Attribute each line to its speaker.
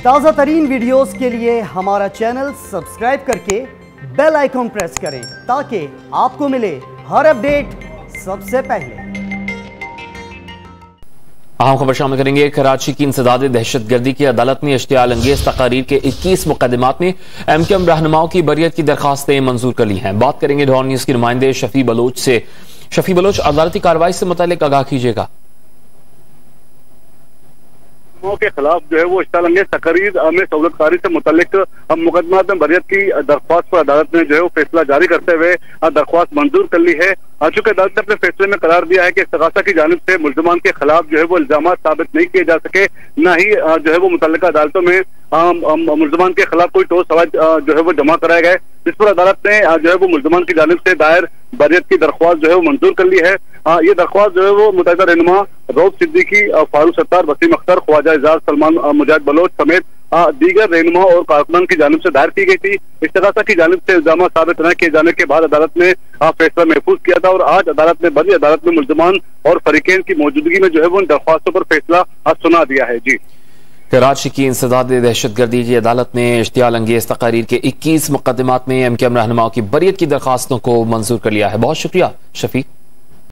Speaker 1: ताज़ा तरीन वीडियोस के लिए हमारा चैनल सब्सक्राइब करके बेल आइकॉन प्रेस करें ताकि आपको मिले हर अपडेट सबसे पहले।
Speaker 2: अहम खबर शामिल करेंगे। कराची की इंसदाद दहशतगर्दी की अदालत ने इश्तियाल अंगेज तकारीर के 21 मुकदमात में एमक्यूएम रहनुमाओं की बरियत की दरखास्तें मंजूर कर ली हैं। बात करेंगे डॉन न्यूज के नुमाइंदे शफी बलोच से। शफी बलोच, अदालती कार्रवाई से मुतालिक आगाह कीजिएगा।
Speaker 3: के खिलाफ जो है वो इश्तियाल अंगेज तकरीर में सहूलतकारी से मुतालिक मुकदमा में बरियत की दरख्वास्त पर अदालत ने जो है वो फैसला जारी करते हुए दरख्वास्त मंजूर कर ली है। चूंकि अदालत ने अपने फैसले में करार दिया है कि इस्तगासा की जानिब से मुल्ज़िमान के खिलाफ जो है वो इल्जामात साबित नहीं किए जा सके, न ही जो है वो मुतल्लिका अदालतों में मुल्ज़िमान के खिलाफ कोई ठोस सवाल जो है वो जमा कराए गए, जिस पर अदालत ने जो है वो मुल्ज़िमान की जानिब से दायर बरियत की दरख्वास्त जो है वो मंजूर कर ली है। ये दरख्वास्त जो है वो मुतअद्दिद रहनुमा रऊफ सिद्दीकी, फारूक सत्तार, वसीम अख्तर, ख्वाजा एजाज, सलमान मुजाहिद बलोच समेत दीगर रहनुमा और कारकुनान की जानिब से दायर की गई थी। इस्तगासा की जानिब से इल्जाम साबित न किए जाने के बाद अदालत ने फैसला महफूज किया था और आज अदालत ने बड़ी अदालत में मुल्ज़िमान और फरीकैन की मौजूदगी में जो है वो इन दरख्वास्तों पर फैसला सुना दिया है। जी,
Speaker 2: कराची की इंसदाद दहशतगर्दी की अदालत ने इश्तियाल अंगेज तकारीर के 21 मुकदमात में एमक्यूएम रहनुमाओं की बरियत की दरखास्तों को मंजूर कर लिया है। बहुत शुक्रिया शफी।